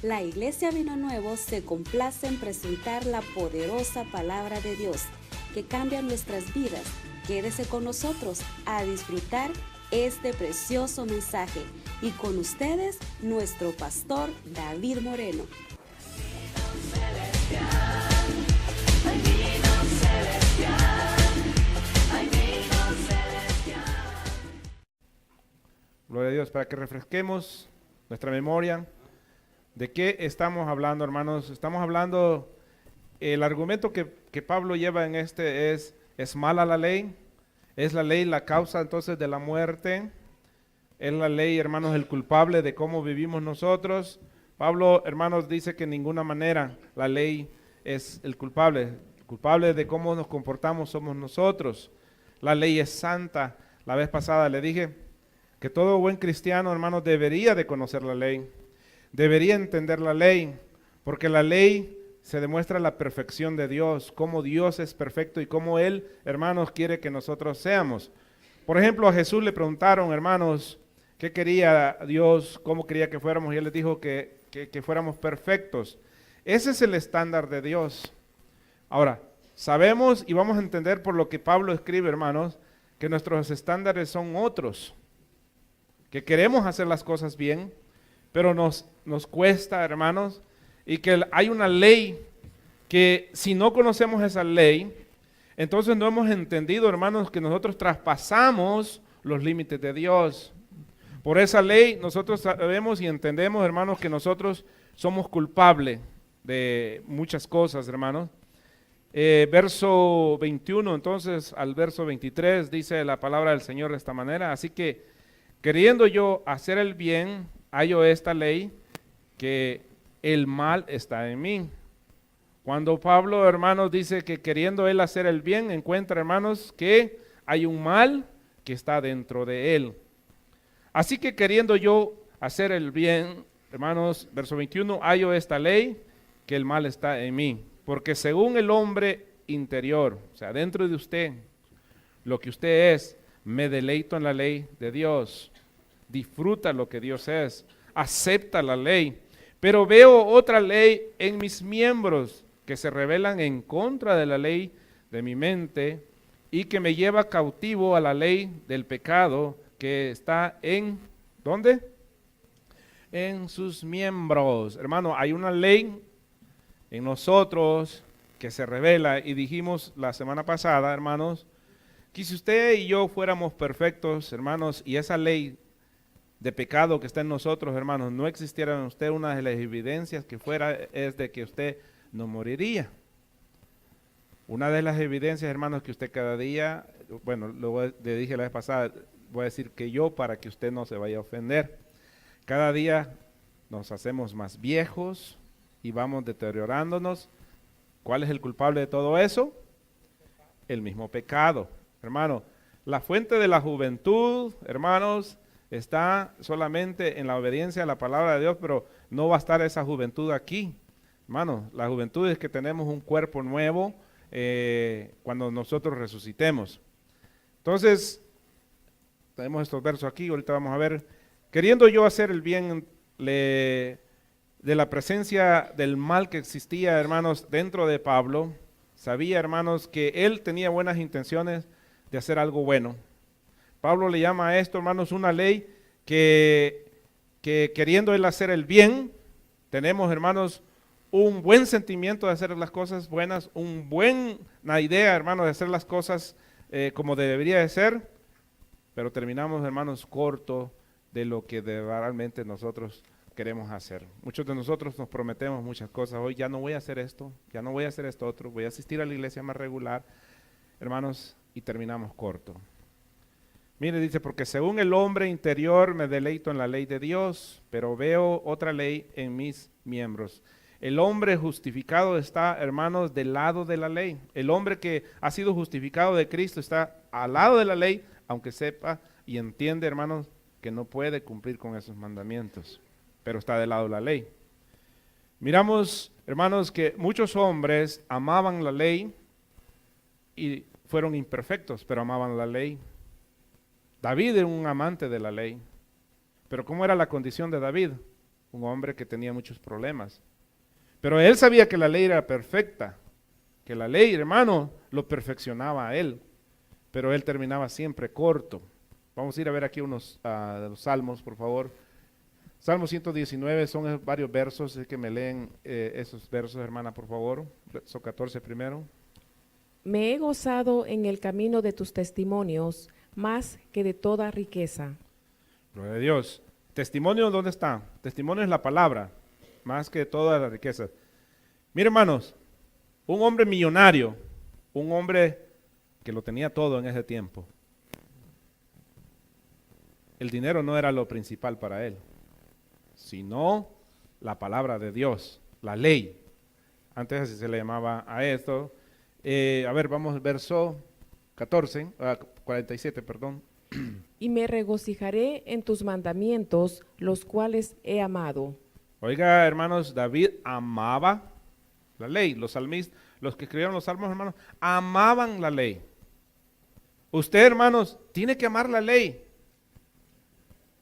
La Iglesia Vino Nuevo se complace en presentar la poderosa palabra de Dios que cambia nuestras vidas. Quédese con nosotros a disfrutar este precioso mensaje. Y con ustedes, nuestro pastor David Moreno. Gloria a Dios, para que refresquemos nuestra memoria. ¿De qué estamos hablando, hermanos? Estamos hablando, el argumento que Pablo lleva en este es mala la ley. Es la ley la causa entonces de la muerte. Es la ley, hermanos, el culpable de cómo vivimos nosotros. Pablo, hermanos, dice que en ninguna manera la ley es el culpable. El culpable de cómo nos comportamos somos nosotros. La ley es santa. La vez pasada le dije que todo buen cristiano, hermanos, debería de conocer la ley. Debería entender la ley, porque la ley se demuestra la perfección de Dios, cómo Dios es perfecto y cómo Él, hermanos, quiere que nosotros seamos. Por ejemplo, a Jesús le preguntaron, hermanos, qué quería Dios, cómo quería que fuéramos, y Él les dijo que fuéramos perfectos. Ese es el estándar de Dios. Ahora, sabemos y vamos a entender por lo que Pablo escribe, hermanos, que nuestros estándares son otros, que queremos hacer las cosas bien, pero nos cuesta, hermanos, y que hay una ley que si no conocemos esa ley, entonces no hemos entendido, hermanos, que nosotros traspasamos los límites de Dios. Por esa ley nosotros sabemos y entendemos, hermanos, que nosotros somos culpables de muchas cosas, hermanos. Verso 21, entonces, al verso 23, dice la palabra del Señor de esta manera: así que, queriendo yo hacer el bien, hallo esta ley, que el mal está en mí. Cuando Pablo, hermanos, dice que queriendo él hacer el bien, encuentra, hermanos, que hay un mal que está dentro de él. Así que queriendo yo hacer el bien, hermanos, verso 21, hallo esta ley, que el mal está en mí. Porque según el hombre interior, o sea, dentro de usted, lo que usted es, me deleito en la ley de Dios. Disfruta lo que Dios es, acepta la ley, pero veo otra ley en mis miembros que se rebelan en contra de la ley de mi mente y que me lleva cautivo a la ley del pecado que está en, ¿dónde? En sus miembros. Hermano, hay una ley en nosotros que se revela, y dijimos la semana pasada, hermanos, que si usted y yo fuéramos perfectos, hermanos, y esa ley de pecado que está en nosotros, hermanos, no existiera en usted, una de las evidencias que fuera es de que usted no moriría. Una de las evidencias, hermanos, que usted cada día, bueno, le dije la vez pasada, voy a decir que yo, para que usted no se vaya a ofender, cada día nos hacemos más viejos y vamos deteriorándonos. ¿Cuál es el culpable de todo eso? El mismo pecado. Hermano, la fuente de la juventud, hermanos, está solamente en la obediencia a la palabra de Dios, pero no va a estar esa juventud aquí. Hermano, la juventud es que tenemos un cuerpo nuevo cuando nosotros resucitemos. Entonces, tenemos estos versos aquí, ahorita vamos a ver. Queriendo yo hacer el bien, de la presencia del mal que existía, hermanos, dentro de Pablo, sabía, hermanos, que él tenía buenas intenciones de hacer algo bueno. Pablo le llama a esto, hermanos, una ley que queriendo él hacer el bien, tenemos, hermanos, un buen sentimiento de hacer las cosas buenas, una buena idea, hermanos, de hacer las cosas como debería de ser, pero terminamos, hermanos, corto de lo que realmente nosotros queremos hacer. Muchos de nosotros nos prometemos muchas cosas. Hoy ya no voy a hacer esto, ya no voy a hacer esto otro, voy a asistir a la iglesia más regular, hermanos, y terminamos corto. Mire, dice, porque según el hombre interior me deleito en la ley de Dios, pero veo otra ley en mis miembros. El hombre justificado está, hermanos, del lado de la ley. El hombre que ha sido justificado de Cristo está al lado de la ley, aunque sepa y entiende, hermanos, que no puede cumplir con esos mandamientos, pero está del lado de la ley. Miramos, hermanos, que muchos hombres amaban la ley y fueron imperfectos, pero amaban la ley. David era un amante de la ley, pero ¿cómo era la condición de David? un hombre que tenía muchos problemas. Pero él sabía que la ley era perfecta, que la ley, hermano, lo perfeccionaba a él, pero él terminaba siempre corto. Vamos a ir a ver aquí unos de los salmos, por favor. Salmo 119, son varios versos, es que me leen esos versos, hermana, por favor. Verso 14 primero. Me he gozado en el camino de tus testimonios, más que de toda riqueza. Gloria a Dios. Testimonio, ¿dónde está? Testimonio es la palabra, más que toda la riqueza. Miren, hermanos, un hombre millonario, un hombre que lo tenía todo en ese tiempo. El dinero no era lo principal para él, sino la palabra de Dios, la ley. Antes así se le llamaba a esto. A ver, vamos al verso 47, perdón. Y me regocijaré en tus mandamientos, los cuales he amado. Oiga, hermanos, David amaba la ley. Los salmistas, los que escribieron los salmos, hermanos, amaban la ley. Usted, hermanos, tiene que amar la ley.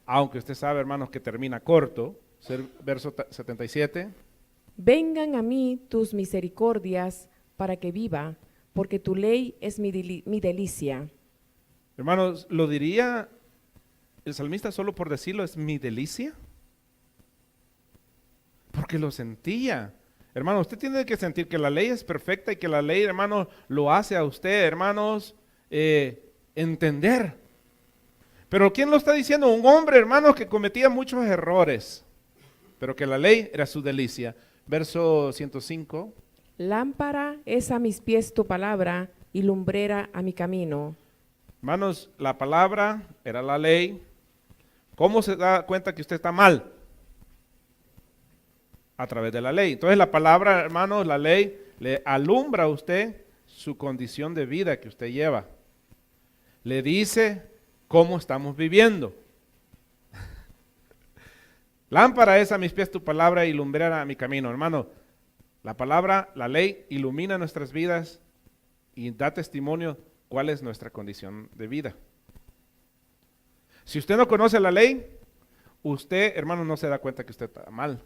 Aunque usted sabe, hermanos, que termina corto. Verso 77. Vengan a mí tus misericordias para que viva, porque tu ley es mi delicia. Hermanos, ¿lo diría el salmista solo por decirlo, es mi delicia? Porque lo sentía. Hermano, usted tiene que sentir que la ley es perfecta y que la ley, hermanos, lo hace a usted, hermanos, entender. Pero ¿quién lo está diciendo? Un hombre, hermanos, que cometía muchos errores, pero que la ley era su delicia. Verso 105. Lámpara es a mis pies tu palabra y lumbrera a mi camino. Hermanos, la palabra era la ley. ¿Cómo se da cuenta que usted está mal? A través de la ley. Entonces la palabra, hermanos, la ley, le alumbra a usted su condición de vida que usted lleva. Le dice cómo estamos viviendo. Lámpara es a mis pies tu palabra y lumbrera a mi camino. Hermano, la palabra, la ley, ilumina nuestras vidas y da testimonio cuál es nuestra condición de vida. Si usted no conoce la ley, usted, hermano, no se da cuenta que usted está mal.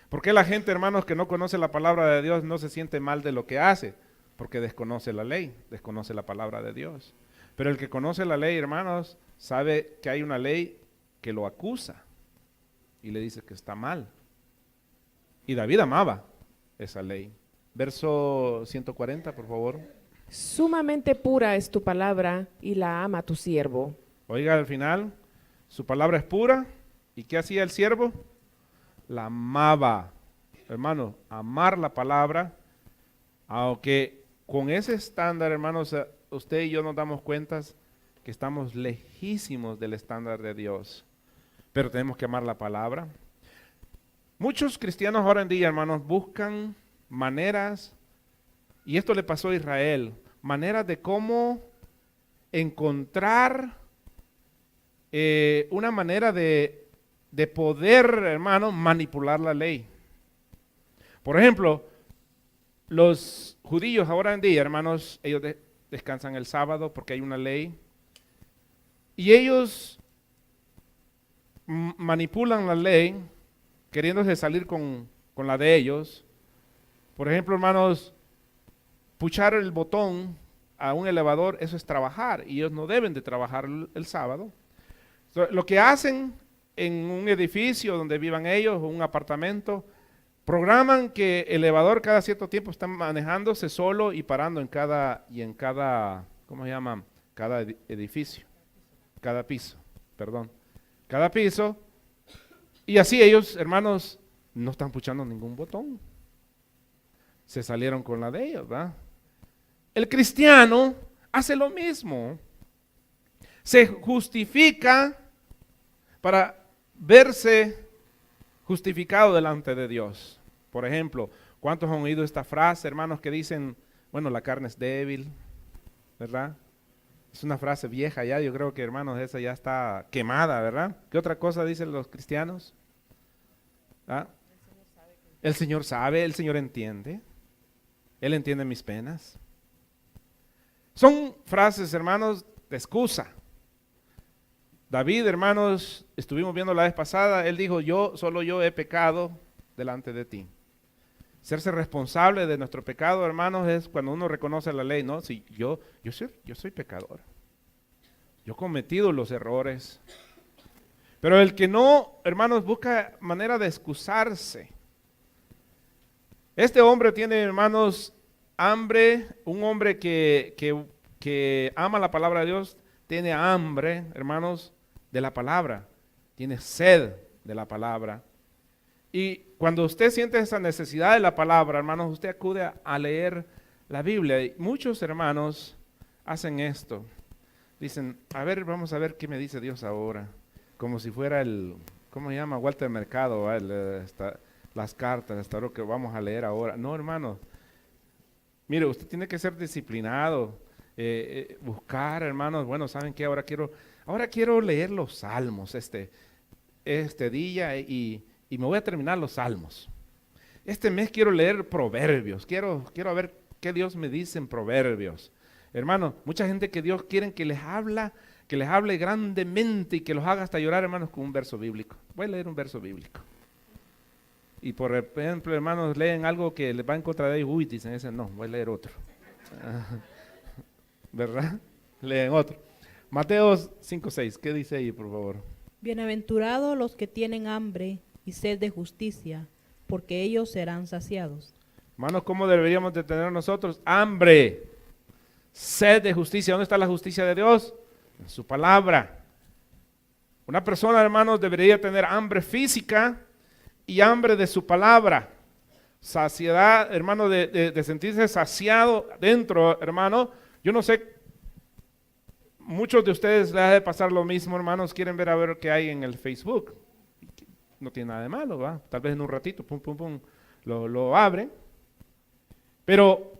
¿Por qué la gente, hermanos, que no conoce la palabra de Dios no se siente mal de lo que hace? Porque desconoce la ley, desconoce la palabra de Dios. Pero el que conoce la ley, hermanos, sabe que hay una ley que lo acusa y le dice que está mal. Y David amaba esa ley. Verso 140, por favor. Sumamente pura es tu palabra y la ama tu siervo. Oiga, al final, su palabra es pura. ¿Y qué hacía el siervo? La amaba. Hermano, amar la palabra, aunque con ese estándar, hermanos, usted y yo nos damos cuenta que estamos lejísimos del estándar de Dios. Pero tenemos que amar la palabra. Muchos cristianos ahora en día, hermanos, buscan maneras, y esto le pasó a Israel, maneras de cómo encontrar una manera de poder, hermano, manipular la ley. Por ejemplo, los judíos ahora en día, hermanos, ellos descansan el sábado porque hay una ley, y ellos manipulan la ley queriéndose salir con la de ellos. Por ejemplo, hermanos, puchar el botón a un elevador, eso es trabajar, y ellos no deben de trabajar el sábado. Lo que hacen en un edificio donde vivan ellos, o un apartamento, programan que el elevador cada cierto tiempo está manejándose solo y parando en cada, ¿cómo se llama? Cada edificio, cada piso, perdón. Cada piso, y así ellos, hermanos, no están puchando ningún botón. Se salieron con la de ellos, ¿verdad? El cristiano hace lo mismo. Se justifica para verse justificado delante de Dios. Por ejemplo, ¿cuántos han oído esta frase, hermanos, que dicen, bueno, la carne es débil, ¿verdad? Es una frase vieja ya, yo creo que, hermanos, esa ya está quemada, ¿verdad? ¿Qué otra cosa dicen los cristianos? ¿Ah? El Señor sabe, el Señor entiende. Él entiende mis penas. Son frases, hermanos, de excusa. David, hermanos, estuvimos viendo la vez pasada, él dijo, solo yo he pecado delante de ti. Serse responsable de nuestro pecado, hermanos, es cuando uno reconoce la ley, ¿no? Si yo soy pecador. Yo he cometido los errores. Pero el que no, hermanos, busca manera de excusarse. Este hombre tiene, hermanos, hambre, un hombre que ama la palabra de Dios, tiene hambre, hermanos, de la palabra, tiene sed de la palabra. Y cuando usted siente esa necesidad de la palabra, hermanos, usted acude a leer la Biblia. Y muchos hermanos hacen esto. Dicen, a ver, vamos a ver qué me dice Dios ahora. Como si fuera ¿cómo se llama? Walter Mercado, las cartas, lo que vamos a leer ahora. No, hermano. Mire, usted tiene que ser disciplinado, buscar, hermanos. Bueno, ¿saben qué? Ahora quiero leer los salmos este día y me voy a terminar los salmos. Este mes quiero leer proverbios. Quiero ver qué Dios me dice en proverbios. Hermano, mucha gente que Dios quiere que les hable grandemente y que los haga hasta llorar, hermanos, con un verso bíblico. Voy a leer un verso bíblico. Y por ejemplo, hermanos, leen algo que les va en contra de ellos. Uy, dicen ese no, voy a leer otro. ¿Verdad? Leen otro. Mateo 5:6, ¿qué dice ahí, por favor? Bienaventurados los que tienen hambre y sed de justicia, porque ellos serán saciados. Hermanos, ¿cómo deberíamos de tener nosotros? Hambre, sed de justicia. ¿Dónde está la justicia de Dios? En su palabra. Una persona, hermanos, debería tener hambre física y hambre de su palabra. Saciedad, hermano, de sentirse saciado dentro, hermano. Yo no sé, muchos de ustedes les ha de pasar lo mismo, hermanos, quieren ver a ver qué hay en el Facebook. No tiene nada de malo, ¿va? Tal vez en un ratito, lo abren. Pero,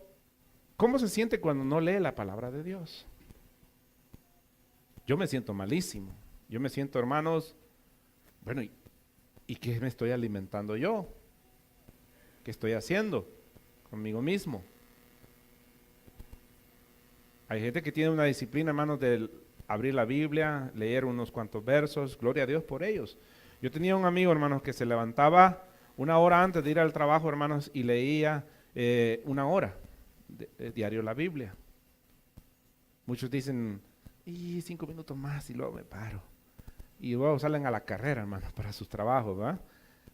¿cómo se siente cuando no lee la palabra de Dios? Yo me siento malísimo. Yo me siento, hermanos, bueno, ¿y qué me estoy alimentando yo? ¿Qué estoy haciendo conmigo mismo? Hay gente que tiene una disciplina, hermanos, de abrir la Biblia, leer unos cuantos versos, gloria a Dios por ellos. Yo tenía un amigo, hermanos, que se levantaba una hora antes de ir al trabajo, hermanos, y leía una hora diario la Biblia. Muchos dicen, y 5 minutos más y luego me paro. Y luego salen a la carrera, hermanos, para sus trabajos, ¿verdad?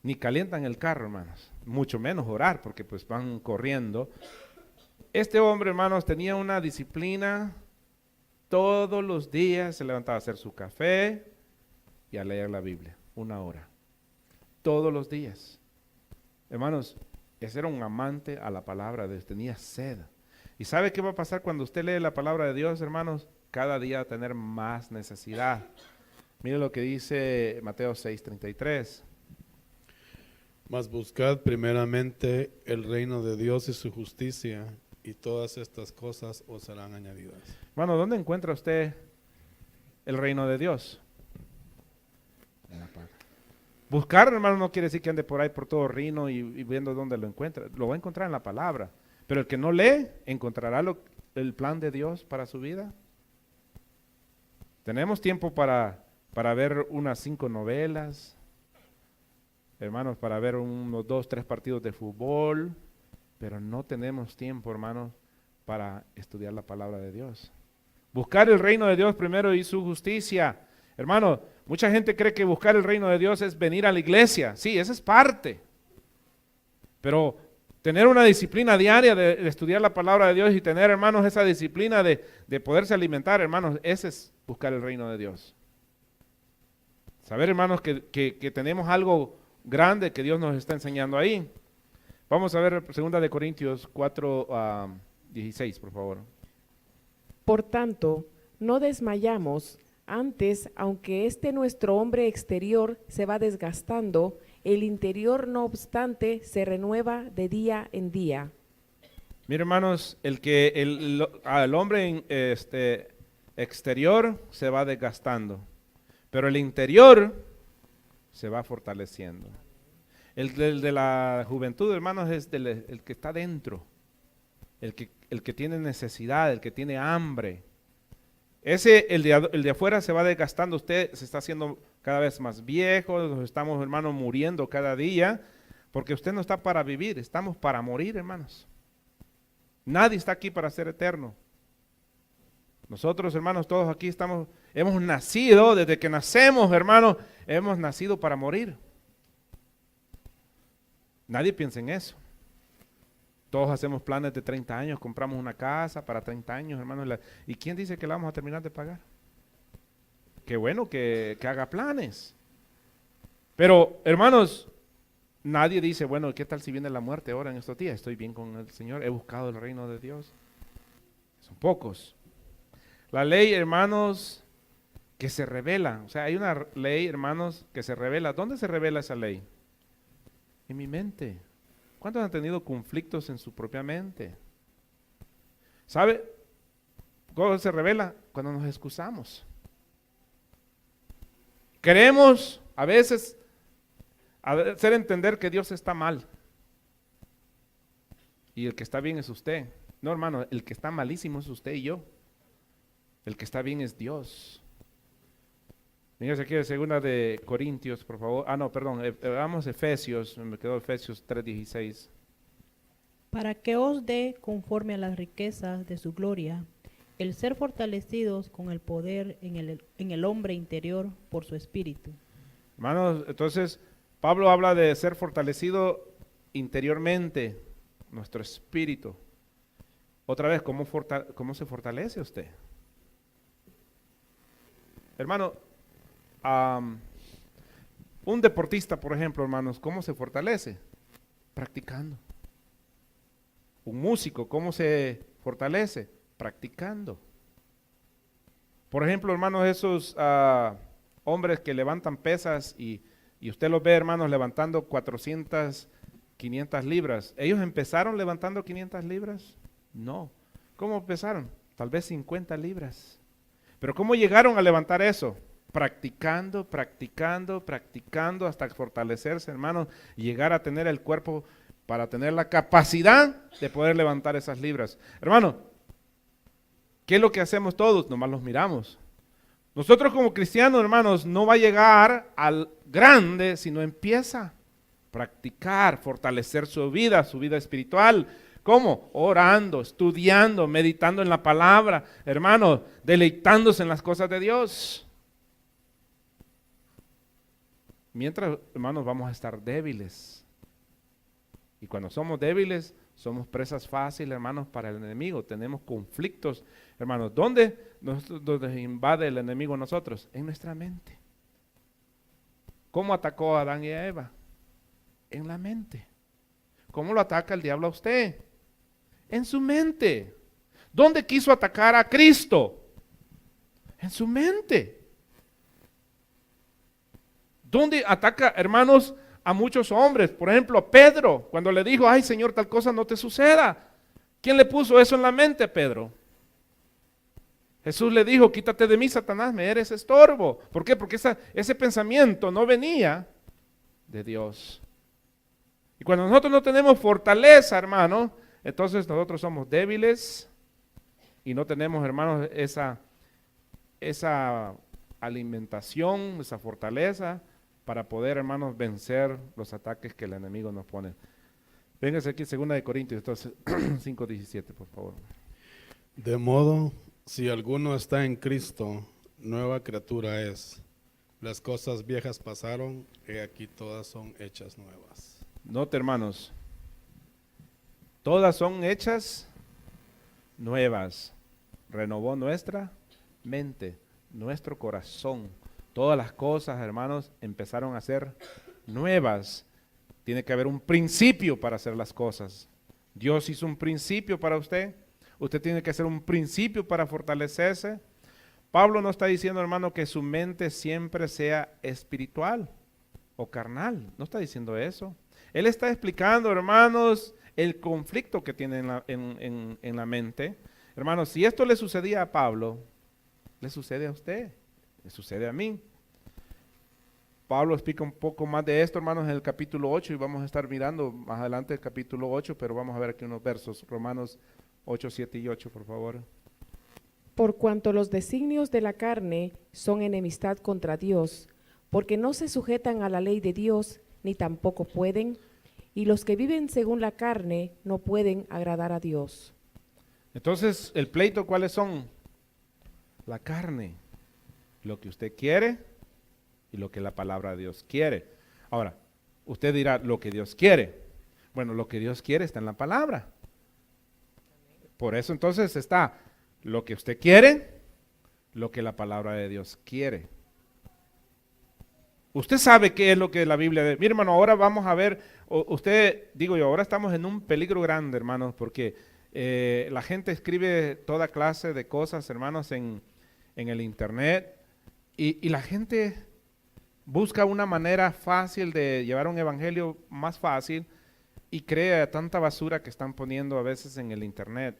Ni calientan el carro, hermanos, mucho menos orar, porque pues van corriendo. Este hombre, hermanos, tenía una disciplina, todos los días se levantaba a hacer su café y a leer la Biblia, 1 hora, todos los días. Hermanos, ese era un amante a la palabra de Dios, tenía sed. ¿Y sabe qué va a pasar cuando usted lee la palabra de Dios, hermanos? Cada día va a tener más necesidad. Mire lo que dice Mateo 6:33. Mas buscad primeramente el reino de Dios y su justicia, y todas estas cosas os serán añadidas. Hermano, ¿dónde encuentra usted el reino de Dios? En la palabra. Buscar, hermano, no quiere decir que ande por ahí por todo Rino y viendo dónde lo encuentra. Lo va a encontrar en la palabra. Pero el que no lee, ¿encontrará el plan de Dios para su vida? Tenemos tiempo para ver unas 5 novelas, hermanos, para ver unos 2, 3 partidos de fútbol, pero no tenemos tiempo, hermanos, para estudiar la palabra de Dios. Buscar el reino de Dios primero y su justicia. Hermano, mucha gente cree que buscar el reino de Dios es venir a la iglesia. Sí, esa es parte. Pero tener una disciplina diaria de estudiar la palabra de Dios y tener, hermanos, esa disciplina de poderse alimentar, hermanos, ese es buscar el reino de Dios. Saber, hermanos, que tenemos algo grande que Dios nos está enseñando ahí. Vamos a ver 2 de Corintios 4:16, por favor. Por tanto, no desmayamos, antes, aunque nuestro hombre exterior se va desgastando, el interior, no obstante, se renueva de día en día. Mire, hermanos, el hombre exterior se va desgastando, pero el interior se va fortaleciendo. El de la juventud, hermanos, es el que está dentro, el que tiene necesidad, el que tiene hambre. El de afuera se va desgastando, usted se está haciendo cada vez más viejo, nos estamos, hermanos, muriendo cada día, porque usted no está para vivir, estamos para morir, hermanos. Nadie está aquí para ser eterno. Nosotros, hermanos, todos aquí hemos nacido, desde que nacemos, hermanos, hemos nacido para morir. Nadie piensa en eso. Todos hacemos planes de 30 años, compramos una casa para 30 años, hermanos. ¿Y quién dice que la vamos a terminar de pagar? Qué bueno que haga planes. Pero, hermanos, nadie dice, bueno, ¿qué tal si viene la muerte ahora en estos días? Estoy bien con el Señor, he buscado el reino de Dios. Son pocos. La ley, hermanos, que se revela. O sea, hay una ley, hermanos, que se revela. ¿Dónde se revela esa ley? En mi mente. ¿Cuántos han tenido conflictos en su propia mente? ¿Sabe? ¿Cómo se revela? Cuando nos excusamos. Queremos a veces hacer entender que Dios está mal. Y el que está bien es usted. No, hermano, el que está malísimo es usted y yo. El que está bien es Dios. Fíjense aquí de 2 de Corintios, por favor. Vamos a Efesios, me quedó Efesios 3:16. Para que os dé conforme a las riquezas de su gloria, el ser fortalecidos con el poder en el hombre interior por su espíritu. Hermanos, entonces Pablo habla de ser fortalecido interiormente, nuestro espíritu. Otra vez, ¿cómo se fortalece usted? Hermano, un deportista, por ejemplo, hermanos, ¿cómo se fortalece? Practicando. Un músico, ¿cómo se fortalece? Practicando. Por ejemplo, hermanos, esos hombres que levantan pesas y usted los ve, hermanos, levantando 400, 500 libras. ¿Ellos empezaron levantando 500 libras? No. ¿Cómo empezaron? Tal vez 50 libras. Pero ¿cómo llegaron a levantar eso? Practicando, practicando, practicando hasta fortalecerse, hermanos, y llegar a tener el cuerpo para tener la capacidad de poder levantar esas libras. Hermano, ¿qué es lo que hacemos todos? Nomás los miramos. Nosotros como cristianos, hermanos, no va a llegar al grande si no empieza a practicar, fortalecer su vida espiritual. ¿Cómo? Orando, estudiando, meditando en la palabra, hermanos, deleitándose en las cosas de Dios. Mientras, hermanos, vamos a estar débiles. Y cuando somos débiles, somos presas fáciles, hermanos, para el enemigo. Tenemos conflictos, hermanos. ¿Dónde nos invade el enemigo a nosotros? En nuestra mente. ¿Cómo atacó a Adán y a Eva? En la mente. ¿Cómo lo ataca el diablo a usted? En su mente. ¿Dónde quiso atacar a Cristo? En su mente. ¿Dónde ataca, hermanos, a muchos hombres? Por ejemplo, a Pedro, cuando le dijo, ay Señor, tal cosa no te suceda. ¿Quién le puso eso en la mente a Pedro? Jesús le dijo, quítate de mí, Satanás, me eres estorbo. ¿Por qué? Porque ese pensamiento no venía de Dios. Y cuando nosotros no tenemos fortaleza, hermano, entonces nosotros somos débiles y no tenemos, hermanos, esa alimentación, esa fortaleza para poder, hermanos, vencer los ataques que el enemigo nos pone. Véngase aquí, 2 de Corintios, entonces, 5:17, por favor. De modo, si alguno está en Cristo, nueva criatura es. Las cosas viejas pasaron, y aquí todas son hechas nuevas. Note, hermanos, todas son hechas nuevas. Renovó nuestra mente, nuestro corazón. Todas las cosas, hermanos, empezaron a ser nuevas. Tiene que haber un principio para hacer las cosas. Dios hizo un principio para usted. Usted tiene que hacer un principio para fortalecerse. Pablo no está diciendo, hermano, que su mente siempre sea espiritual o carnal. No está diciendo eso. Él está explicando, hermanos, el conflicto que tiene en la mente. Hermanos, si esto le sucedía a Pablo, le sucede a usted, le sucede a mí. Pablo explica un poco más de esto, hermanos, en el capítulo 8, y vamos a estar mirando más adelante el capítulo 8, pero vamos a ver aquí unos versos, Romanos 8, 7 y 8, por favor. Por cuanto los designios de la carne son enemistad contra Dios, porque no se sujetan a la ley de Dios, ni tampoco pueden, y los que viven según la carne no pueden agradar a Dios. Entonces, ¿el pleito cuáles son? La carne, lo que usted quiere y lo que la palabra de Dios quiere. Ahora, usted dirá, lo que Dios quiere. Bueno, lo que Dios quiere está en la palabra. Por eso entonces está lo que usted quiere, lo que la palabra de Dios quiere. Usted sabe qué es lo que la Biblia dice. Mi hermano, ahora vamos a ver, ahora estamos en un peligro grande, hermanos, porque la gente escribe toda clase de cosas, hermanos, en el internet, y la gente busca una manera fácil de llevar un evangelio más fácil y crea tanta basura que están poniendo a veces en el internet.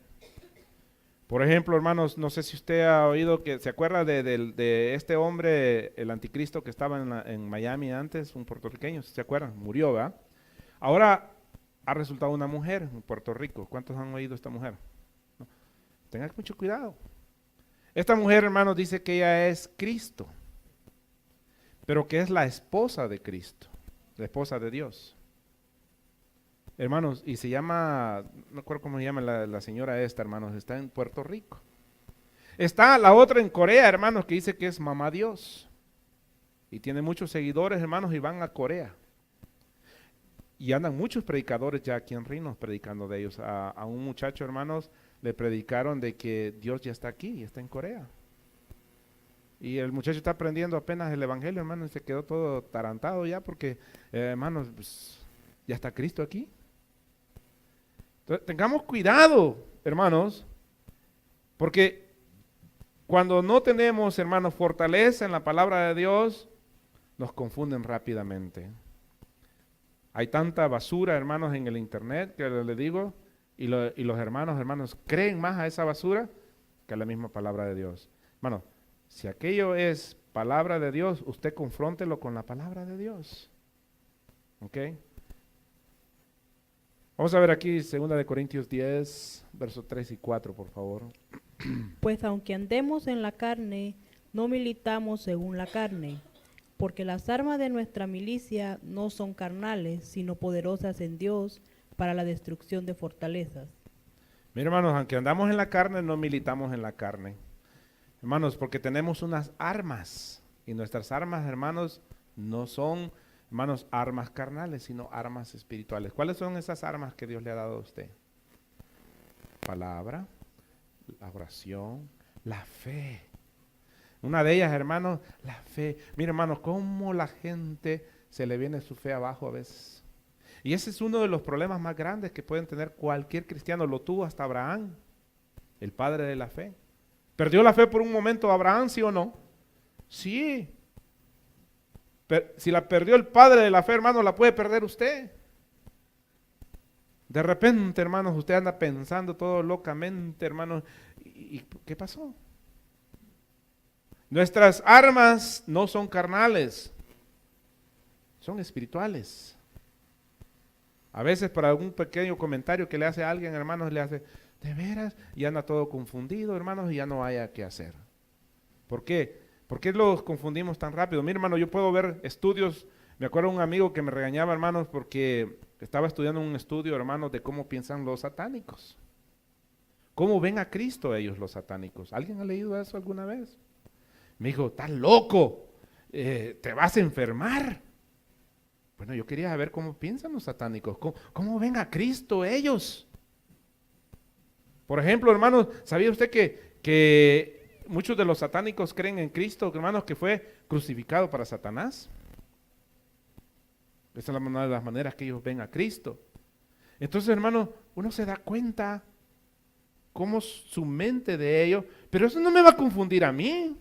Por ejemplo, hermanos, no sé si usted ha oído que se acuerda de este hombre, el anticristo que estaba en Miami antes, un puertorriqueño, ¿se acuerdan? Murió, ¿verdad? Ahora ha resultado una mujer en Puerto Rico. ¿Cuántos han oído esta mujer? No. Tengan mucho cuidado. Esta mujer, hermanos, dice que ella es Cristo, pero que es la esposa de Cristo, la esposa de Dios. Hermanos, y se llama, no me acuerdo cómo se llama la señora esta, hermanos, está en Puerto Rico. Está la otra en Corea, hermanos, que dice que es mamá Dios. Y tiene muchos seguidores, hermanos, y van a Corea. Y andan muchos predicadores ya aquí en Rhinos predicando de ellos. A un muchacho, hermanos, le predicaron de que Dios ya está aquí, está en Corea. Y el muchacho está aprendiendo apenas el evangelio, hermano, y se quedó todo tarantado ya porque, hermanos, pues, ya está Cristo aquí. Entonces, tengamos cuidado, hermanos, porque cuando no tenemos, hermanos, fortaleza en la palabra de Dios, nos confunden rápidamente. Hay tanta basura, hermanos, en el internet, que les digo, y los hermanos, creen más a esa basura que a la misma palabra de Dios. Hermano, si aquello es palabra de Dios, usted confróntelo con la palabra de Dios. ¿Ok? Vamos a ver aquí 2 Corintios 10, versos 3 y 4, por favor. Pues aunque andemos en la carne, no militamos según la carne, porque las armas de nuestra milicia no son carnales, sino poderosas en Dios para la destrucción de fortalezas. Mira, hermanos, aunque andamos en la carne, no militamos en la carne. Hermanos, porque tenemos unas armas, y nuestras armas, hermanos, no son, hermanos, armas carnales, sino armas espirituales. ¿Cuáles son esas armas que Dios le ha dado a usted? Palabra, la oración, la fe. Una de ellas, hermanos, la fe. Mira, hermanos, cómo la gente se le viene su fe abajo a veces. Y ese es uno de los problemas más grandes que pueden tener cualquier cristiano. Lo tuvo hasta Abraham, el padre de la fe. ¿Perdió la fe por un momento Abraham, sí o no? Sí. Si la perdió el padre de la fe, hermanos, la puede perder usted. De repente, hermanos, usted anda pensando todo locamente, hermanos. ¿Y qué pasó? Nuestras armas no son carnales, son espirituales. A veces para algún pequeño comentario que le hace a alguien, hermanos, le hace, ¿de veras? Y anda todo confundido, hermanos, y ya no haya qué hacer. ¿Por qué? ¿Por qué los confundimos tan rápido? Mi hermano, yo puedo ver estudios. Me acuerdo de un amigo que me regañaba, hermanos, porque estaba estudiando un estudio, hermanos, de cómo piensan los satánicos. ¿Cómo ven a Cristo ellos, los satánicos? ¿Alguien ha leído eso alguna vez? Me dijo, estás loco, te vas a enfermar. Bueno, yo quería saber cómo piensan los satánicos, cómo ven a Cristo ellos. Por ejemplo, hermanos, ¿sabía usted que muchos de los satánicos creen en Cristo, hermanos, que fue crucificado para Satanás? Esa es una de las maneras que ellos ven a Cristo. Entonces, hermanos, uno se da cuenta cómo su mente de ellos, pero eso no me va a confundir a mí,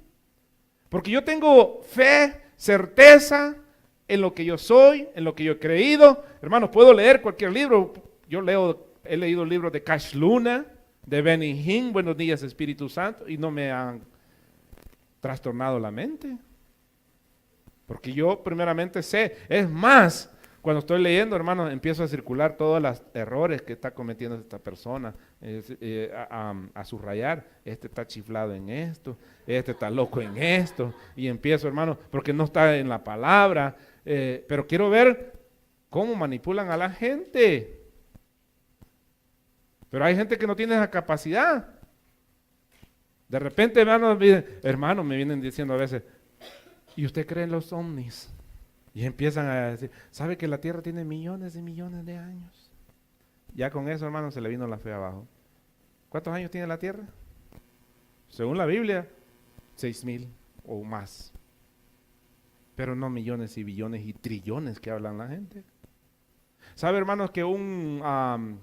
porque yo tengo fe, certeza en lo que yo soy, en lo que yo he creído. Hermanos, puedo leer cualquier libro. He leído libros de Cash Luna, de Benny Hinn, Buenos Días Espíritu Santo, y no me han trastornado la mente. Porque yo primeramente sé, es más, Cuando estoy leyendo, hermano, empiezo a circular todos los errores que está cometiendo esta persona, a subrayar, este está chiflado en esto, este está loco en esto, y empiezo, hermano, porque no está en la palabra, pero quiero ver cómo manipulan a la gente. Pero hay gente que no tiene esa capacidad. De repente, hermano, me vienen diciendo a veces, ¿y usted cree en los ovnis? Y empiezan a decir, ¿sabe que la Tierra tiene millones y millones de años? Ya con eso, hermano, se le vino la fe abajo. ¿Cuántos años tiene la Tierra? Según la Biblia, 6,000 o más. Pero no millones y billones y trillones que hablan la gente. ¿Sabe, hermanos, que un,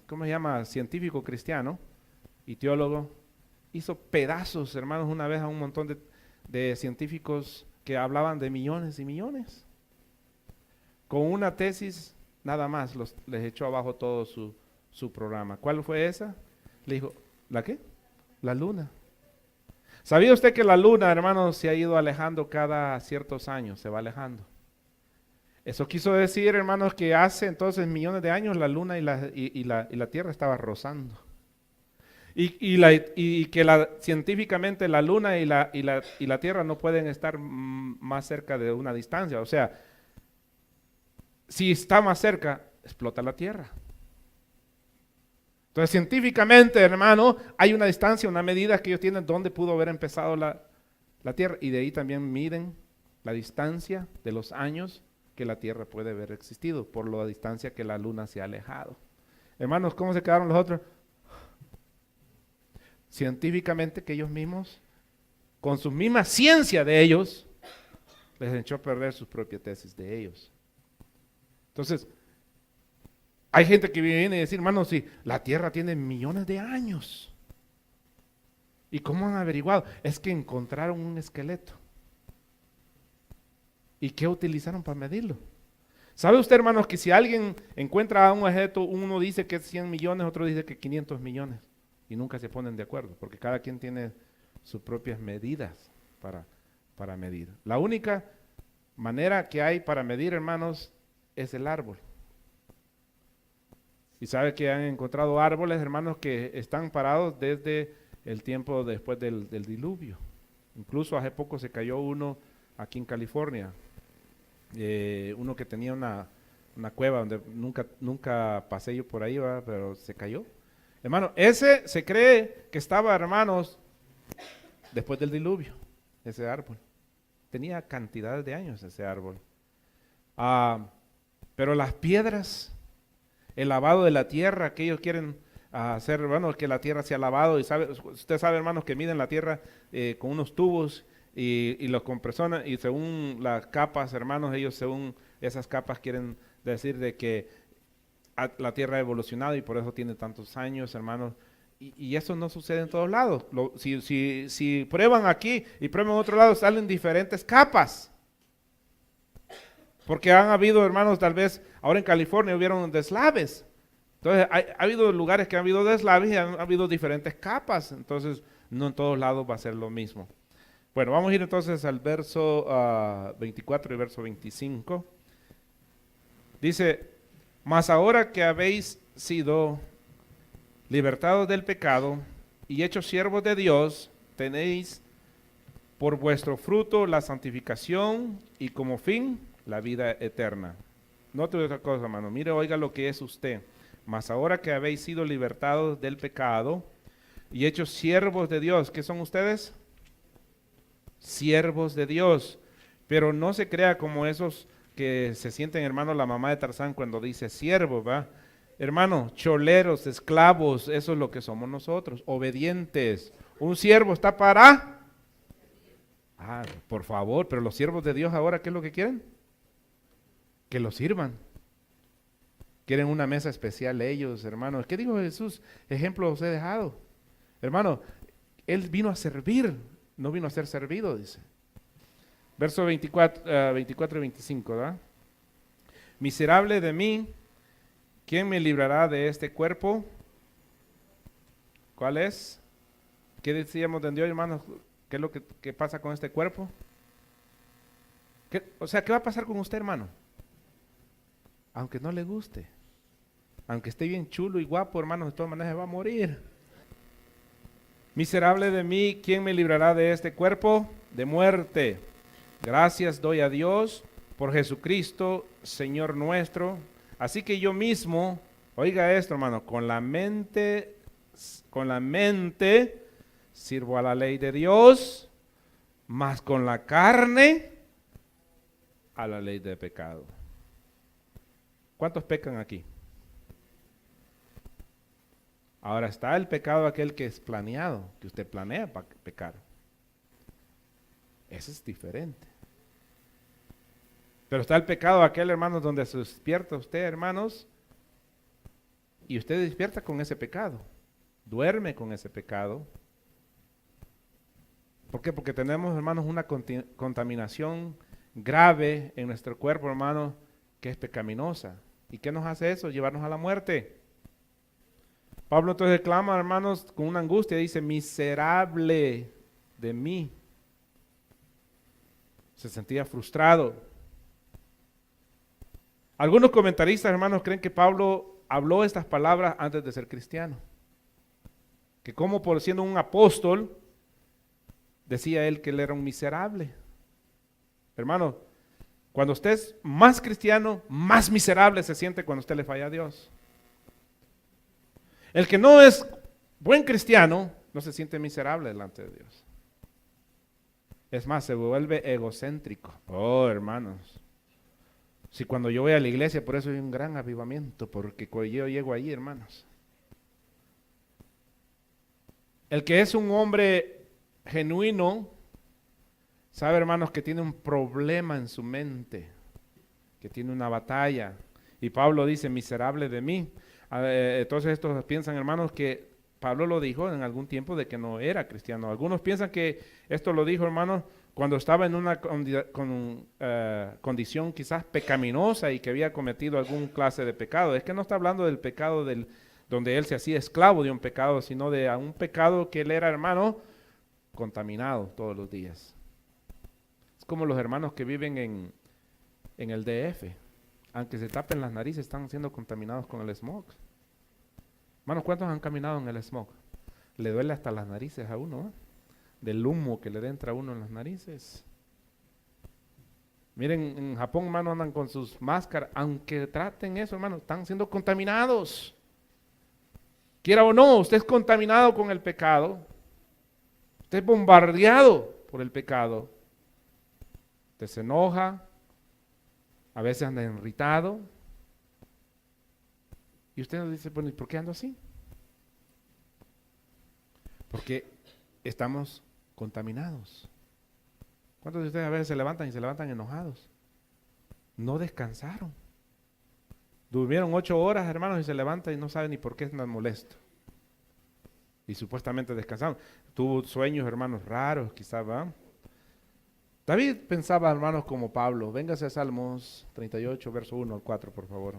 ¿cómo se llama? Científico cristiano y teólogo hizo pedazos, hermanos, una vez a un montón de científicos que hablaban de millones y millones? Con una tesis nada más les echó abajo todo su programa. ¿Cuál fue esa? Le dijo, ¿la qué? La luna. ¿Sabía usted que la luna, hermanos, se ha ido alejando cada ciertos años? Se va alejando. Eso quiso decir, hermanos, que hace entonces millones de años la luna y la Tierra estaba rozando. Y que científicamente la luna y la Tierra no pueden estar más cerca de una distancia. O sea, si está más cerca, explota la Tierra. Entonces, científicamente, hermano, hay una distancia, una medida que ellos tienen donde pudo haber empezado la Tierra. Y de ahí también miden la distancia de los años que la Tierra puede haber existido, por la distancia que la luna se ha alejado. Hermanos, ¿cómo se quedaron los otros? Científicamente que ellos mismos, con su misma ciencia de ellos, les echó a perder sus propias tesis de ellos. Entonces, hay gente que viene y dice, hermano, si la Tierra tiene millones de años. ¿Y cómo han averiguado? Es que encontraron un esqueleto. ¿Y qué utilizaron para medirlo? ¿Sabe usted, hermanos, que si alguien encuentra un objeto, uno dice que es 100 millones, otro dice que 500 millones? Y nunca se ponen de acuerdo, porque cada quien tiene sus propias medidas para medir. La única manera que hay para medir, hermanos, es el árbol. Y sabe que han encontrado árboles, hermanos, que están parados desde el tiempo después del diluvio. Incluso hace poco se cayó uno aquí en California, uno que tenía una cueva donde nunca pasé yo por ahí, ¿verdad? Pero se cayó. Hermano, ese se cree que estaba, hermanos, después del diluvio, ese árbol. Tenía cantidades de años ese árbol. Pero las piedras, el lavado de la tierra que ellos quieren hacer, hermanos, que la tierra sea lavado. Y usted sabe, hermanos, que miden la tierra con unos tubos y los compresionan, y según las capas, hermanos, ellos según esas capas quieren decir de que la tierra ha evolucionado y por eso tiene tantos años, hermanos. Y eso no sucede en todos lados. Si prueban aquí y prueban en otro lado, salen diferentes capas. Porque han habido, hermanos, tal vez ahora en California hubieron deslaves. Entonces, ha habido lugares que han habido deslaves y han habido diferentes capas. Entonces, no en todos lados va a ser lo mismo. Bueno, vamos a ir entonces al verso 24 y verso 25. Dice, mas ahora que habéis sido libertados del pecado y hechos siervos de Dios, tenéis por vuestro fruto la santificación y como fin la vida eterna. Note otra cosa, hermano. Mire, oiga lo que es usted. Mas ahora que habéis sido libertados del pecado y hechos siervos de Dios, ¿qué son ustedes? Siervos de Dios. Pero no se crea como esos que se sienten, hermano, la mamá de Tarzán cuando dice siervo, ¿va? Hermano, choleros, esclavos, eso es lo que somos nosotros, obedientes. Un siervo está para... por favor, pero los siervos de Dios ahora, ¿qué es lo que quieren? Que los sirvan. Quieren una mesa especial ellos, hermanos. ¿Qué dijo Jesús? Ejemplo os he dejado. Hermano, Él vino a servir, no vino a ser servido, dice. Verso 24 y 25, ¿verdad? Miserable de mí, ¿quién me librará de este cuerpo? ¿Cuál es? ¿Qué decíamos de Dios, hermanos? ¿Qué es lo que pasa con este cuerpo? ¿Qué va a pasar con usted, hermano? aunque no le guste. Aunque esté bien chulo y guapo, hermanos, de todas maneras se va a morir. Miserable de mí, ¿quién me librará de este cuerpo de muerte? Gracias doy a Dios por Jesucristo, Señor nuestro. Así que yo mismo, oiga esto, hermano, con la mente sirvo a la ley de Dios, mas con la carne a la ley de pecado. ¿Cuántos pecan aquí? Ahora está el pecado aquel que es planeado, que usted planea para pecar. Ese es diferente. Pero está el pecado aquel, hermanos, donde se despierta usted, hermanos, y usted despierta con ese pecado, duerme con ese pecado. ¿Por qué? Porque tenemos, hermanos, una contaminación grave en nuestro cuerpo, hermanos, que es pecaminosa. ¿Y qué nos hace eso? Llevarnos a la muerte. Pablo entonces clama, hermanos, con una angustia, dice, miserable de mí. Se sentía frustrado. Algunos comentaristas, hermanos, creen que Pablo habló estas palabras antes de ser cristiano. Que como por siendo un apóstol, decía él que él era un miserable. Hermano, cuando usted es más cristiano, más miserable se siente cuando usted le falla a Dios. El que no es buen cristiano, no se siente miserable delante de Dios. Es más, se vuelve egocéntrico. Oh, hermanos. Si cuando yo voy a la iglesia, por eso hay un gran avivamiento, porque cuando yo llego allí, hermanos. El que es un hombre genuino, sabe, hermanos, que tiene un problema en su mente, que tiene una batalla. Y Pablo dice, miserable de mí. Entonces estos piensan, hermanos, que Pablo lo dijo en algún tiempo de que no era cristiano. Algunos piensan que esto lo dijo, hermanos, cuando estaba en una condición quizás pecaminosa y que había cometido algún clase de pecado. Es que no está hablando del pecado donde él se hacía esclavo de un pecado, sino de un pecado que él era, hermano, contaminado todos los días. Es como los hermanos que viven en el DF. Aunque se tapen las narices, están siendo contaminados con el smog. Hermanos, ¿cuántos han caminado en el smog? Le duele hasta las narices a uno, ¿eh? Del humo que le entra a uno en las narices. Miren, en Japón, hermanos, andan con sus máscaras. Aunque traten eso, hermanos, están siendo contaminados. Quiera o no, usted es contaminado con el pecado. Usted es bombardeado por el pecado. Usted se enoja. A veces anda irritado. Y usted nos dice, bueno, ¿y por qué ando así? Porque estamos contaminados. ¿Cuántos de ustedes a veces se levantan y se levantan enojados? No descansaron. Durmieron 8 horas, hermanos, y se levantan y no saben ni por qué están molestos. Y supuestamente descansaron. Tuvo sueños, hermanos, raros, quizás, ¿va? David pensaba, hermanos, como Pablo. Véngase a Salmos 38, verso 1 al 4, por favor.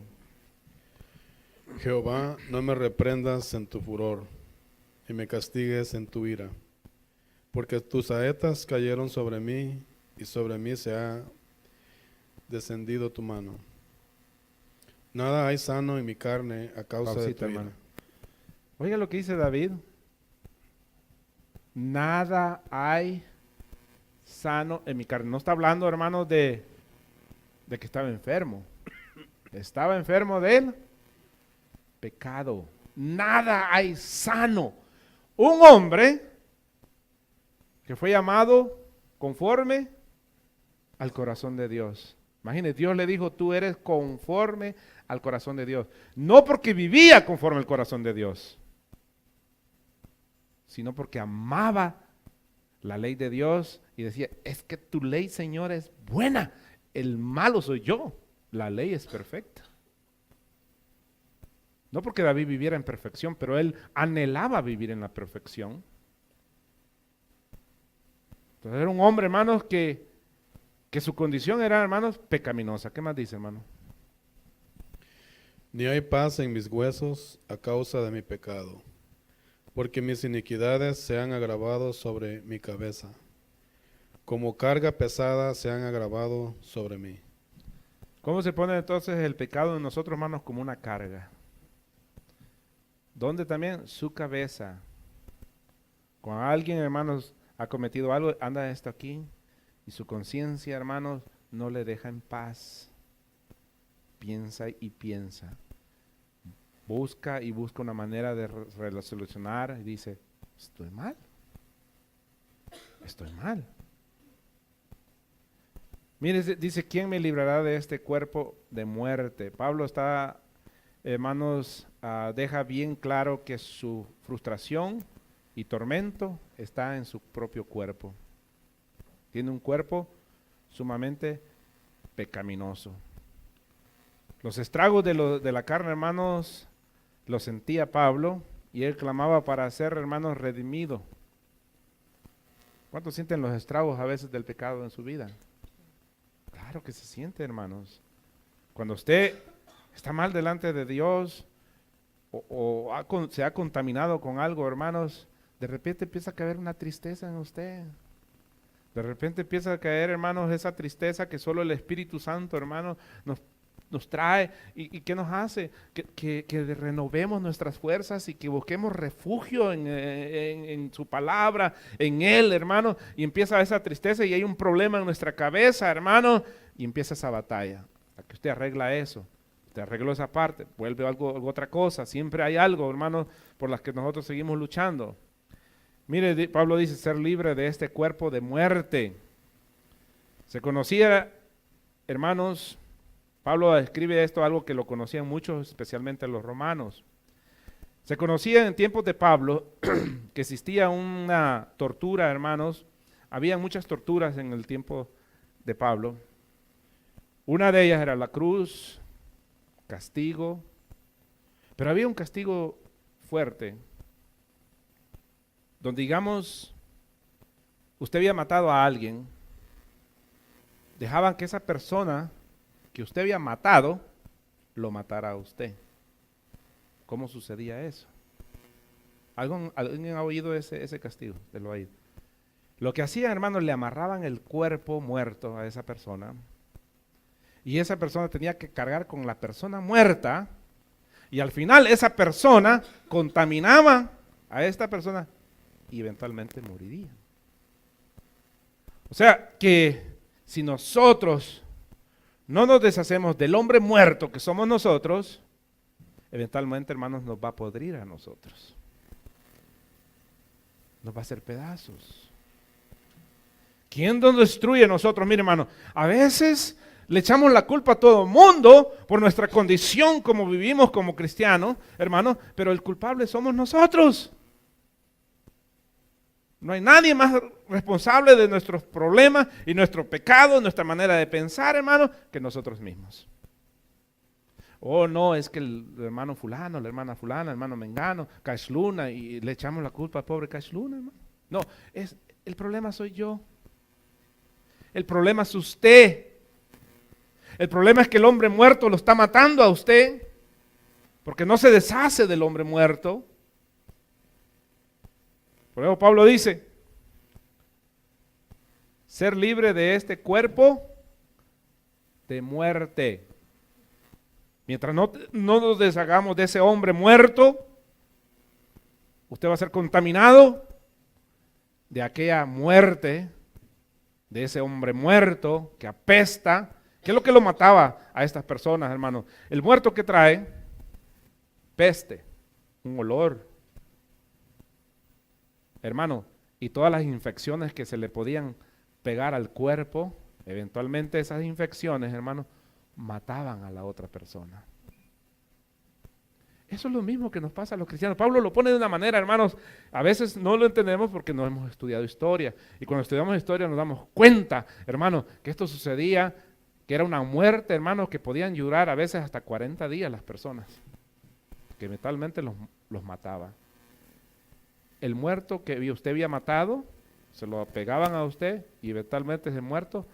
Jehová, no me reprendas en tu furor, y me castigues en tu ira, porque tus saetas cayeron sobre mí, y sobre mí se ha descendido tu mano. Nada hay sano en mi carne a causa de tu ira. Hermano. Oiga lo que dice David. Nada hay sano en mi carne. No está hablando, hermanos, de que estaba enfermo. Estaba enfermo del pecado. Nada hay sano. Un hombre que fue llamado conforme al corazón de Dios. Imagínese, Dios le dijo, tú eres conforme al corazón de Dios. No porque vivía conforme al corazón de Dios, sino porque amaba la ley de Dios y decía, es que tu ley, Señor, es buena. El malo soy yo. La ley es perfecta. No porque David viviera en perfección, pero él anhelaba vivir en la perfección. Entonces era un hombre, hermanos, que su condición era, hermanos, pecaminosa. ¿Qué más dice, hermano? Ni hay paz en mis huesos a causa de mi pecado, porque mis iniquidades se han agravado sobre mi cabeza. Como carga pesada se han agravado sobre mí. ¿Cómo se pone entonces el pecado en nosotros, hermanos? Como una carga. ¿Dónde también? Su cabeza. Cuando alguien, hermanos, ha cometido algo, anda esto aquí, y su conciencia, hermanos, no le deja en paz. Piensa y piensa. Busca y busca una manera de resolucionar y dice, estoy mal. Estoy mal. Mire, dice, ¿quién me librará de este cuerpo de muerte? Pablo está, hermanos, deja bien claro que su frustración y tormento está en su propio cuerpo. Tiene un cuerpo sumamente pecaminoso. Los estragos de la carne, hermanos, los sentía Pablo y él clamaba para ser, hermanos, redimido. ¿Cuántos sienten los estragos a veces del pecado en su vida? Claro que se siente, hermanos. Cuando usted está mal delante de Dios se ha contaminado con algo, hermanos, de repente empieza a caer una tristeza en usted. De repente empieza a caer, hermanos, esa tristeza que solo el Espíritu Santo, hermanos, nos trae. ¿Y qué nos hace? Que renovemos nuestras fuerzas y que busquemos refugio en su palabra, en Él, hermano. Y empieza esa tristeza y hay un problema en nuestra cabeza, hermano, y empieza esa batalla. ¿A que usted arregla eso? Usted arregló esa parte, vuelve algo otra cosa. Siempre hay algo, hermano, por las que nosotros seguimos luchando. Mire, Pablo dice ser libre de este cuerpo de muerte. Se conocía, hermanos, Pablo escribe esto, algo que lo conocían muchos, especialmente los romanos. Se conocía en tiempos de Pablo que existía una tortura, hermanos. Había muchas torturas en el tiempo de Pablo. Una de ellas era la cruz, castigo, pero había un castigo fuerte, donde digamos, usted había matado a alguien, dejaban que esa persona que usted había matado, lo matara a usted. ¿Cómo sucedía eso? ¿Alguien ha oído ese castigo? ¿Te lo ha oído? Lo que hacían, hermanos, le amarraban el cuerpo muerto a esa persona, y esa persona tenía que cargar con la persona muerta, y al final esa persona contaminaba a esta persona y eventualmente moriría. O sea que si nosotros no nos deshacemos del hombre muerto que somos nosotros, eventualmente, hermanos, nos va a podrir a nosotros. Nos va a hacer pedazos. ¿Quién nos destruye a nosotros? Mire, hermano, a veces le echamos la culpa a todo el mundo por nuestra condición como vivimos como cristianos, hermano, pero el culpable somos nosotros. No hay nadie más responsable de nuestros problemas y nuestro pecado, nuestra manera de pensar, hermano, que nosotros mismos. Oh, no, es que el hermano fulano, la hermana fulana, el hermano mengano, Cash Luna, y le echamos la culpa al pobre Cash Luna, hermano. No, el problema soy yo. El problema es usted. El problema es que el hombre muerto lo está matando a usted, porque no se deshace del hombre muerto. Por eso Pablo dice, ser libre de este cuerpo de muerte. Mientras no nos deshagamos de ese hombre muerto, usted va a ser contaminado de aquella muerte, de ese hombre muerto que apesta. ¿Qué es lo que lo mataba a estas personas, hermano? El muerto que trae peste, un olor. Hermano, y todas las infecciones que se le podían pegar al cuerpo, eventualmente esas infecciones, hermano, mataban a la otra persona. Eso es lo mismo que nos pasa a los cristianos. Pablo lo pone de una manera, hermanos, a veces no lo entendemos porque no hemos estudiado historia. Y cuando estudiamos historia nos damos cuenta, hermano, que esto sucedía, que era una muerte, hermano, que podían durar a veces hasta 40 días las personas, que eventualmente los mataba. El muerto que usted había matado, se lo pegaban a usted y eventualmente ese muerto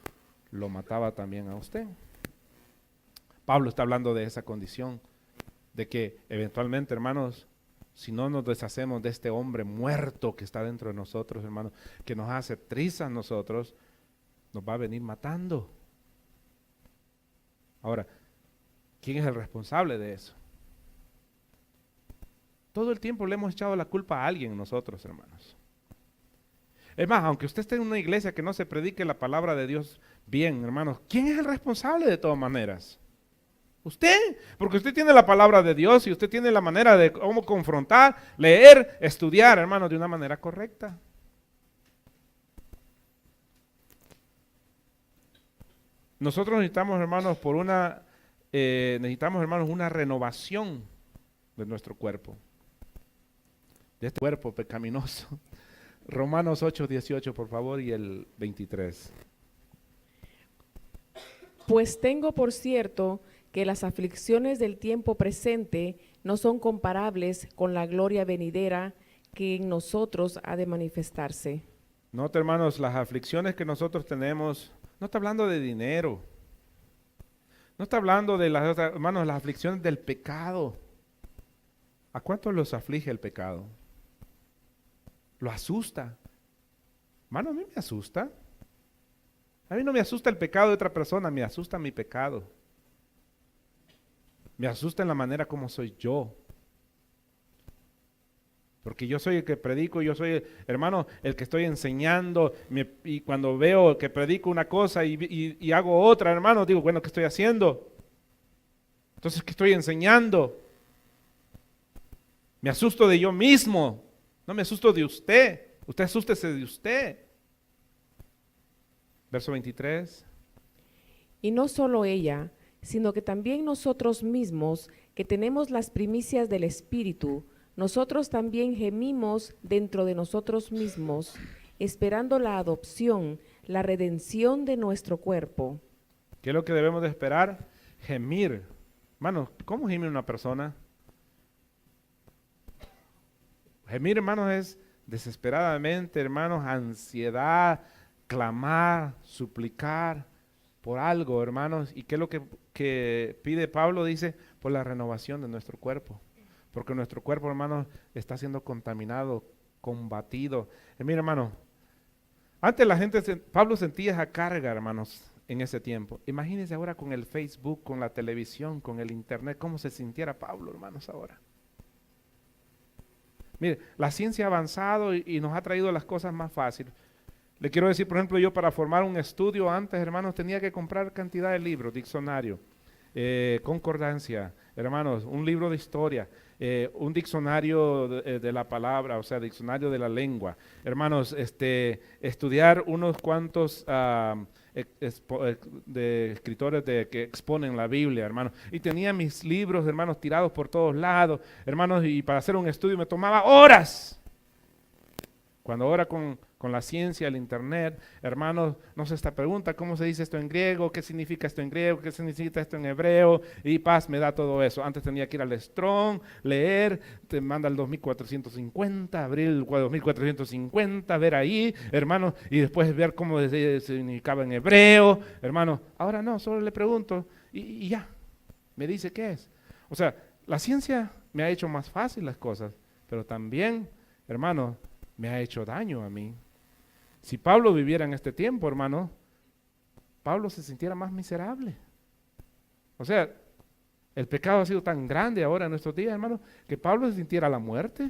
lo mataba también a usted. Pablo está hablando de esa condición, de que eventualmente, hermanos, si no nos deshacemos de este hombre muerto que está dentro de nosotros, hermanos, que nos hace trizas nosotros, nos va a venir matando. Ahora, ¿quién es el responsable de eso? Todo el tiempo le hemos echado la culpa a alguien nosotros, hermanos. Es más, aunque usted esté en una iglesia que no se predique la palabra de Dios bien, hermanos, ¿quién es el responsable de todas maneras? Usted, porque usted tiene la palabra de Dios y usted tiene la manera de cómo confrontar, leer, estudiar, hermanos, de una manera correcta. Nosotros necesitamos, hermanos, una renovación de nuestro cuerpo, de este cuerpo pecaminoso. Romanos 8:18, por favor, y el 23. Pues tengo por cierto que las aflicciones del tiempo presente no son comparables con la gloria venidera que en nosotros ha de manifestarse. Nota, hermanos, las aflicciones que nosotros tenemos, no está hablando de dinero, no está hablando de hermanos, las aflicciones del pecado. ¿A cuántos los aflige el pecado? Lo asusta. Hermano, a mí me asusta. A mí no me asusta el pecado de otra persona, me asusta mi pecado. Me asusta en la manera como soy yo. Porque yo soy el que predico, yo soy, hermano, el que estoy enseñando. Y cuando veo que predico una cosa y hago otra, hermano, digo, bueno, ¿qué estoy haciendo? Entonces, ¿qué estoy enseñando? Me asusto de yo mismo, no me asusto de usted. Usted asústese de usted. Verso 23. Y no solo ella, sino que también nosotros mismos, que tenemos las primicias del Espíritu, nosotros también gemimos dentro de nosotros mismos, esperando la adopción, la redención de nuestro cuerpo. ¿Qué es lo que debemos de esperar? Gemir. Hermanos, ¿cómo gime una persona? Gemir, hermanos, es desesperadamente, hermanos, ansiedad, clamar, suplicar por algo, hermanos. ¿Y qué es lo que pide Pablo? Dice, por la renovación de nuestro cuerpo. Porque nuestro cuerpo, hermanos, está siendo contaminado, combatido. Mira, hermano, antes la gente, Pablo sentía esa carga, hermanos, en ese tiempo. Imagínense ahora con el Facebook, con la televisión, con el internet, cómo se sintiera Pablo, hermanos, ahora. Mire, la ciencia ha avanzado y nos ha traído las cosas más fáciles. Le quiero decir, por ejemplo, yo para formar un estudio antes, hermanos, tenía que comprar cantidad de libros, diccionario, concordancia, hermanos, un libro de historia, un diccionario de la palabra, o sea, diccionario de la lengua. Hermanos, estudiar unos cuantos de escritores que exponen la Biblia, hermanos. Y tenía mis libros, hermanos, tirados por todos lados, hermanos, y para hacer un estudio me tomaba horas. Cuando ahora con la ciencia, el internet, hermanos, nos esta pregunta, ¿cómo se dice esto en griego? ¿Qué significa esto en griego? ¿Qué significa esto en hebreo? Y paz, me da todo eso. Antes tenía que ir al Strong, leer, te manda el 2450, abrir el 2450, ver ahí, hermanos, y después ver cómo significaba en hebreo, hermanos. Ahora no, solo le pregunto y ya, me dice qué es. O sea, la ciencia me ha hecho más fácil las cosas, pero también, hermanos, me ha hecho daño a mí. Si Pablo viviera en este tiempo, hermano, Pablo se sintiera más miserable. O sea, el pecado ha sido tan grande ahora en nuestros días, hermano, que Pablo se sintiera la muerte.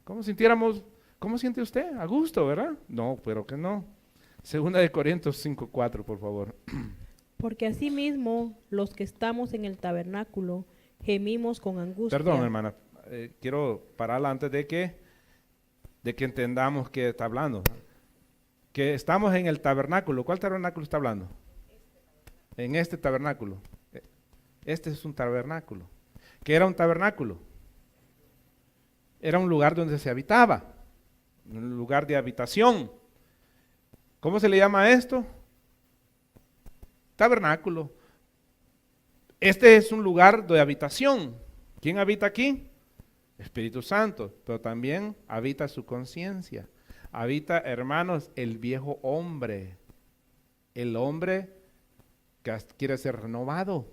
¿Cómo siente usted? A gusto, ¿verdad? No, pero que no. 2 Corintios 5:4, por favor. Porque asimismo, los que estamos en el tabernáculo, gemimos con angustia. Perdón, hermana, quiero pararla antes de que entendamos qué está hablando. Que estamos en el tabernáculo. ¿Cuál tabernáculo está hablando? En este tabernáculo. Este es un tabernáculo. ¿Qué era un tabernáculo? Era un lugar donde se habitaba. Un lugar de habitación. ¿Cómo se le llama a esto? Tabernáculo. Este es un lugar de habitación. ¿Quién habita aquí? Espíritu Santo, pero también habita su conciencia. Habita, hermanos, el viejo hombre. El hombre que quiere ser renovado.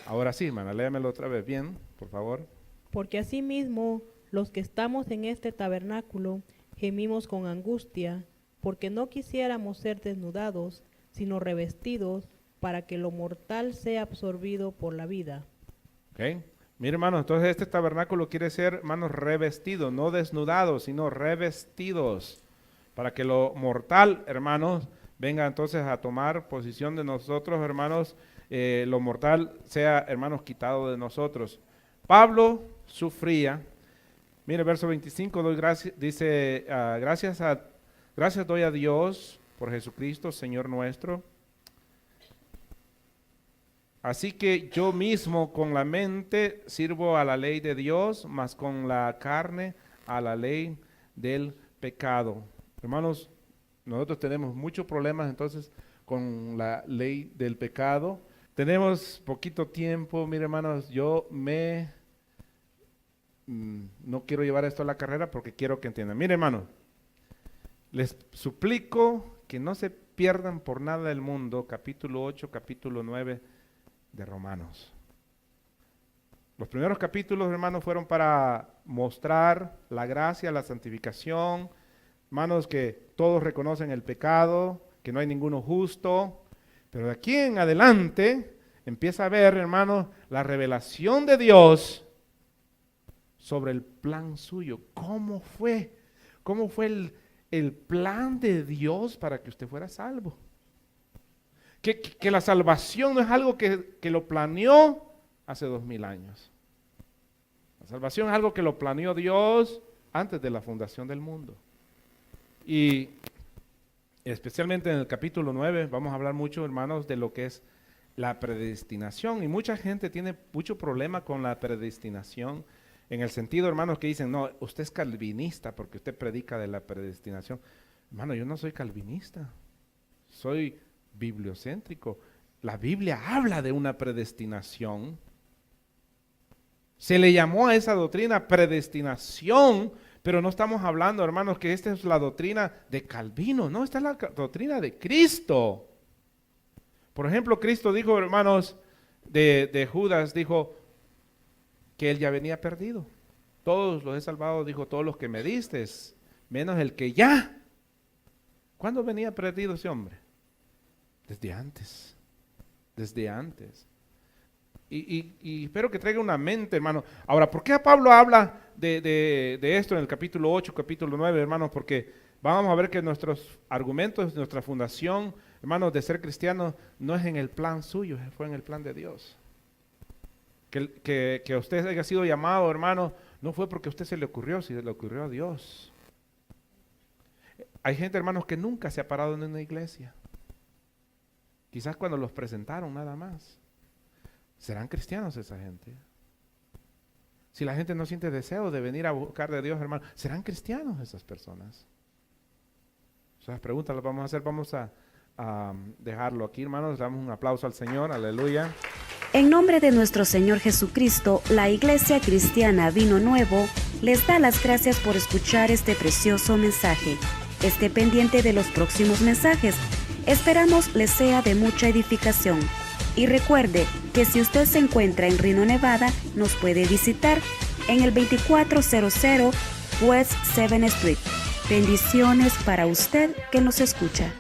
Ahora sí, hermana, léamelo otra vez bien, por favor. Porque asimismo, los que estamos en este tabernáculo, gemimos con angustia, porque no quisiéramos ser desnudados, sino revestidos para que lo mortal sea absorbido por la vida. ¿Ok? Mire, hermanos, entonces este tabernáculo quiere ser, hermanos, revestido, no desnudados, sino revestidos, para que lo mortal, hermanos, venga entonces a tomar posición de nosotros, hermanos, lo mortal sea, hermanos, quitado de nosotros. Pablo sufría, mire, verso 25, dice, gracias doy a Dios por Jesucristo, Señor nuestro. Así que yo mismo con la mente sirvo a la ley de Dios, mas con la carne a la ley del pecado. Hermanos, nosotros tenemos muchos problemas entonces con la ley del pecado. Tenemos poquito tiempo, mire hermanos, no quiero llevar esto a la carrera porque quiero que entiendan. Mire hermanos, les suplico que no se pierdan por nada del mundo, capítulo 8, capítulo 9 de Romanos. Los primeros capítulos, hermanos, fueron para mostrar la gracia, la santificación, hermanos, que todos reconocen el pecado, que no hay ninguno justo, pero de aquí en adelante empieza a ver, hermanos, la revelación de Dios sobre el plan suyo. ¿Cómo fue el plan de Dios para que usted fuera salvo? Que la salvación no es algo que lo planeó hace 2000 años. La salvación es algo que lo planeó Dios antes de la fundación del mundo. Y especialmente en el capítulo 9 vamos a hablar mucho, hermanos, de lo que es la predestinación. Y mucha gente tiene mucho problema con la predestinación, en el sentido, hermanos, que dicen, no, usted es calvinista porque usted predica de la predestinación. Hermano, yo no soy calvinista, soy bibliocéntrico. La Biblia habla de una predestinación. Se le llamó a esa doctrina predestinación, pero no estamos hablando, hermanos, que esta es la doctrina de Calvino, no, esta es la doctrina de Cristo. Por ejemplo, Cristo dijo, hermanos, de Judas, dijo que él ya venía perdido. Todos los he salvado, dijo, todos los que me diste, menos el que ya. ¿Cuándo venía perdido ese hombre? Desde antes. Y espero que traiga una mente, hermano. Ahora, ¿por qué Pablo habla de esto en el capítulo 8, capítulo 9, hermanos? Porque vamos a ver que nuestros argumentos, nuestra fundación, hermanos, de ser cristianos, no es en el plan suyo, fue en el plan de Dios. Que usted haya sido llamado, hermano, no fue porque a usted se le ocurrió, sino le ocurrió a Dios. Hay gente, hermanos, que nunca se ha parado en una iglesia. Quizás cuando los presentaron nada más. ¿Serán cristianos esa gente? Si la gente no siente deseo de venir a buscar de Dios, hermano, ¿serán cristianos esas personas? Esas preguntas las vamos a hacer, vamos a dejarlo aquí, hermanos. Damos un aplauso al Señor, aleluya. En nombre de nuestro Señor Jesucristo, la Iglesia Cristiana Vino Nuevo les da las gracias por escuchar este precioso mensaje. Esté pendiente de los próximos mensajes. Esperamos les sea de mucha edificación. Y recuerde que si usted se encuentra en Reno, Nevada, nos puede visitar en el 2400 West 7th Street. Bendiciones para usted que nos escucha.